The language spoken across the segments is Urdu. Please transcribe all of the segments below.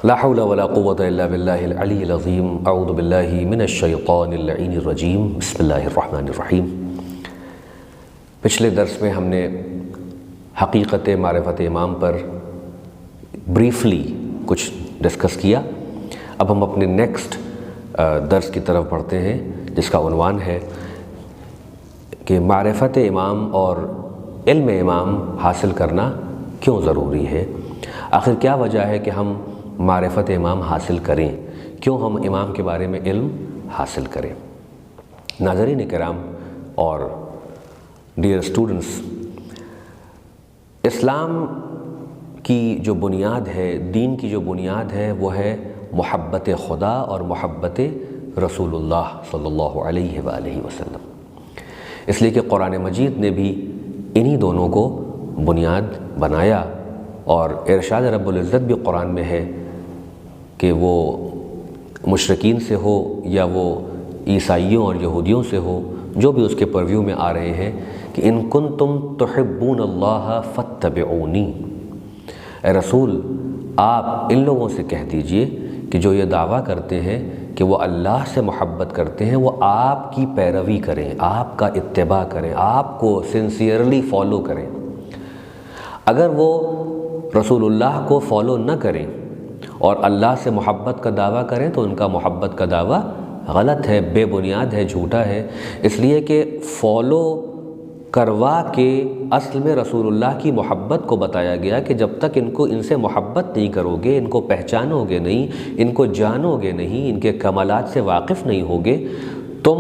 لا حول ولا قوة الا باللہ العلی العظیم اعوذ باللہ من الشیطان اللعین الرجیم بسم اللہ الرحمن الرحیم۔ پچھلے درس میں ہم نے حقیقت معرفت امام پر بریفلی کچھ ڈسکس کیا۔ اب ہم اپنے نیکسٹ درس کی طرف بڑھتے ہیں جس کا عنوان ہے کہ معرفت امام اور علم امام حاصل کرنا کیوں ضروری ہے، آخر کیا وجہ ہے کہ ہم معرفت امام حاصل کریں، کیوں ہم امام کے بارے میں علم حاصل کریں۔ ناظرین کرام اور ڈیئر اسٹوڈنٹس، اسلام کی جو بنیاد ہے، دین کی جو بنیاد ہے، وہ ہے محبت خدا اور محبت رسول اللہ صلی اللہ علیہ وآلہ وسلم۔ اس لیے کہ قرآن مجید نے بھی انہی دونوں کو بنیاد بنایا، اور ارشاد رب العزت بھی قرآن میں ہے کہ وہ مشرکین سے ہو یا وہ عیسائیوں اور یہودیوں سے ہو، جو بھی اس کے پرویو میں آ رہے ہیں، کہ ان کنتم تحبون اللہ فاتبعونی، اے رسول آپ ان لوگوں سے کہہ دیجئے کہ جو یہ دعویٰ کرتے ہیں کہ وہ اللہ سے محبت کرتے ہیں، وہ آپ کی پیروی کریں، آپ کا اتباع کریں، آپ کو سنسیئرلی فالو کریں۔ اگر وہ رسول اللہ کو فالو نہ کریں اور اللہ سے محبت کا دعویٰ کریں تو ان کا محبت کا دعویٰ غلط ہے، بے بنیاد ہے، جھوٹا ہے، اس لیے کہ فالو کروا کے اصل میں رسول اللہ کی محبت کو بتایا گیا کہ جب تک ان سے محبت نہیں کرو گے، ان کو پہچانو گے نہیں، ان کو جانو گے نہیں، ان کے کمالات سے واقف نہیں ہوگے، تم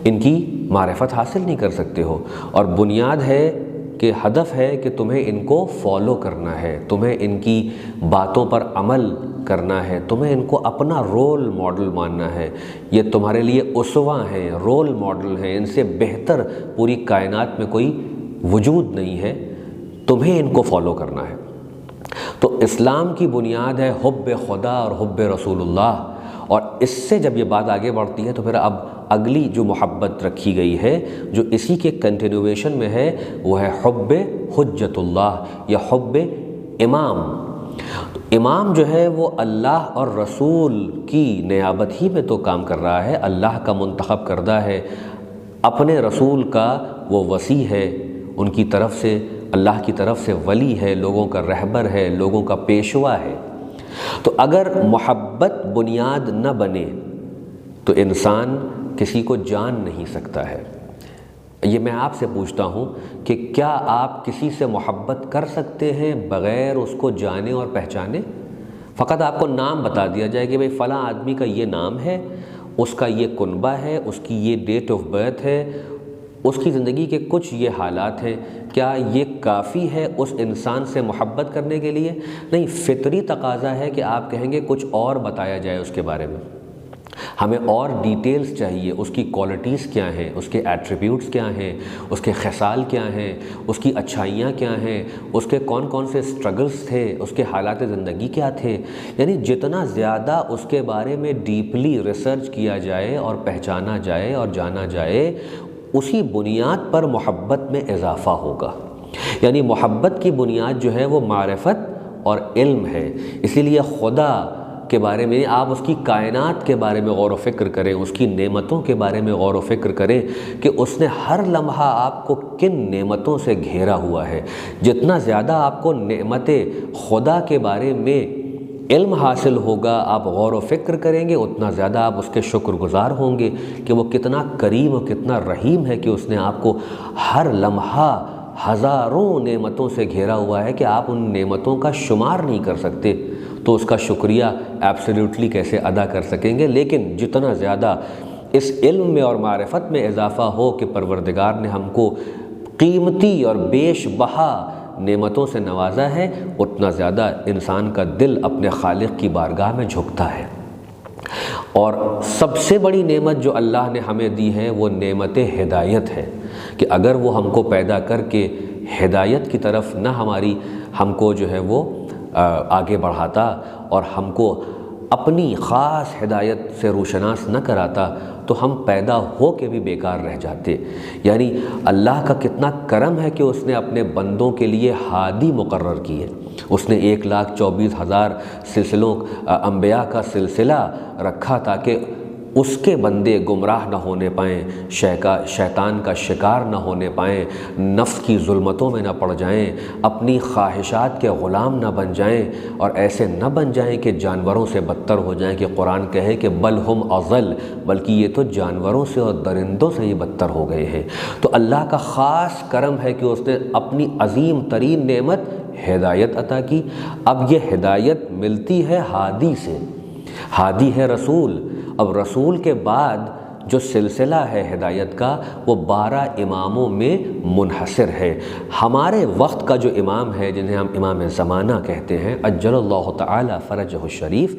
ان کی معرفت حاصل نہیں کر سکتے ہو۔ اور بنیاد ہے کہ ہدف ہے کہ تمہیں ان کو فالو کرنا ہے، تمہیں ان کی باتوں پر عمل کرنا ہے، تمہیں ان کو اپنا رول ماڈل ماننا ہے، یہ تمہارے لیے اسوہ ہیں، رول ماڈل ہیں، ان سے بہتر پوری کائنات میں کوئی وجود نہیں ہے، تمہیں ان کو فالو کرنا ہے۔ تو اسلام کی بنیاد ہے حب خدا اور حب رسول اللہ، اور اس سے جب یہ بات آگے بڑھتی ہے تو پھر اب اگلی جو محبت رکھی گئی ہے جو اسی کے کنٹینویشن میں ہے وہ ہے حب حجت اللہ یا حب امام۔ امام جو ہے وہ اللہ اور رسول کی نیابت ہی میں تو کام کر رہا ہے، اللہ کا منتخب کردہ ہے، اپنے رسول کا وہ وصی ہے، ان کی طرف سے اللہ کی طرف سے ولی ہے، لوگوں کا رہبر ہے، لوگوں کا پیشوا ہے۔ تو اگر محبت بنیاد نہ بنے تو انسان کسی کو جان نہیں سکتا ہے۔ یہ میں آپ سے پوچھتا ہوں کہ کیا آپ کسی سے محبت کر سکتے ہیں بغیر اس کو جانے اور پہچانے؟ فقط آپ کو نام بتا دیا جائے کہ بھئی فلاں آدمی کا یہ نام ہے، اس کا یہ کنبہ ہے، اس کی یہ ڈیٹ آف برتھ ہے، اس کی زندگی کے کچھ یہ حالات ہیں، کیا یہ کافی ہے اس انسان سے محبت کرنے کے لیے؟ نہیں، فطری تقاضا ہے کہ آپ کہیں گے کچھ اور بتایا جائے اس کے بارے میں، ہمیں اور ڈیٹیلز چاہیے، اس کی کوالٹیز کیا ہیں، اس کے ایٹریبیوٹس کیا ہیں، اس کے خصال کیا ہیں، اس کی اچھائیاں کیا ہیں، اس کے کون کون سے سٹرگلز تھے، اس کے حالات زندگی کیا تھے، یعنی جتنا زیادہ اس کے بارے میں ڈیپلی ریسرچ کیا جائے اور پہچانا جائے اور جانا جائے، اسی بنیاد پر محبت میں اضافہ ہوگا۔ یعنی محبت کی بنیاد جو ہے وہ معرفت اور علم ہے۔ اسی لیے خدا کے بارے میں آپ اس کی کائنات کے بارے میں غور و فکر کریں، اس کی نعمتوں کے بارے میں غور و فکر کریں کہ اس نے ہر لمحہ آپ کو کن نعمتوں سے گھیرا ہوا ہے۔ جتنا زیادہ آپ کو نعمت خدا کے بارے میں علم حاصل ہوگا، آپ غور و فکر کریں گے، اتنا زیادہ آپ اس کے شکر گزار ہوں گے کہ وہ کتنا کریم اور کتنا رحیم ہے کہ اس نے آپ کو ہر لمحہ ہزاروں نعمتوں سے گھیرا ہوا ہے کہ آپ ان نعمتوں کا شمار نہیں کر سکتے، تو اس کا شکریہ ایبسلیوٹلی کیسے ادا کر سکیں گے۔ لیکن جتنا زیادہ اس علم میں اور معرفت میں اضافہ ہو کہ پروردگار نے ہم کو قیمتی اور بیش بہا نعمتوں سے نوازا ہے، اتنا زیادہ انسان کا دل اپنے خالق کی بارگاہ میں جھکتا ہے۔ اور سب سے بڑی نعمت جو اللہ نے ہمیں دی ہے وہ نعمت ہدایت ہے، کہ اگر وہ ہم کو پیدا کر کے ہدایت کی طرف نہ ہم کو جو ہے وہ آگے بڑھاتا اور ہم کو اپنی خاص ہدایت سے روشناس نہ کراتا تو ہم پیدا ہو کے بھی بیکار رہ جاتے۔ یعنی اللہ کا کتنا کرم ہے کہ اس نے اپنے بندوں کے لیے ہادی مقرر کیے۔ اس نے 1,24,000 سلسلوں انبیاء کا سلسلہ رکھا تاکہ اس کے بندے گمراہ نہ ہونے پائیں، شیطان کا شکار نہ ہونے پائیں، نفس کی ظلمتوں میں نہ پڑ جائیں، اپنی خواہشات کے غلام نہ بن جائیں، اور ایسے نہ بن جائیں کہ جانوروں سے بدتر ہو جائیں کہ قرآن کہے کہ بل ہم اضل، بلکہ یہ تو جانوروں سے اور درندوں سے ہی بدتر ہو گئے ہیں۔ تو اللہ کا خاص کرم ہے کہ اس نے اپنی عظیم ترین نعمت ہدایت عطا کی۔ اب یہ ہدایت ملتی ہے ہادی سے، ہادی ہے رسول۔ اب رسول کے بعد جو سلسلہ ہے ہدایت کا وہ 12 اماموں میں منحصر ہے۔ ہمارے وقت کا جو امام ہے، جنہیں ہم امام زمانہ کہتے ہیں، عجل اللہ تعالی فرجہ الشریف،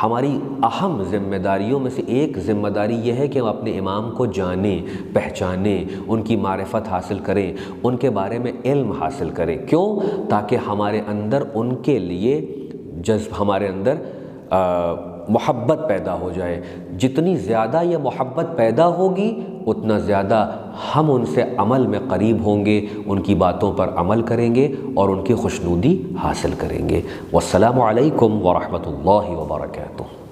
ہماری اہم ذمہ داریوں میں سے ایک ذمہ داری یہ ہے کہ ہم اپنے امام کو جانیں، پہچانیں، ان کی معرفت حاصل کریں، ان کے بارے میں علم حاصل کریں۔ کیوں؟ تاکہ ہمارے اندر ان کے لیے ہمارے اندر محبت پیدا ہو جائے۔ جتنی زیادہ یہ محبت پیدا ہوگی اتنا زیادہ ہم ان سے عمل میں قریب ہوں گے، ان کی باتوں پر عمل کریں گے اور ان کی خوشنودی حاصل کریں گے۔ والسلام علیکم ورحمۃ اللہ وبرکاتہ۔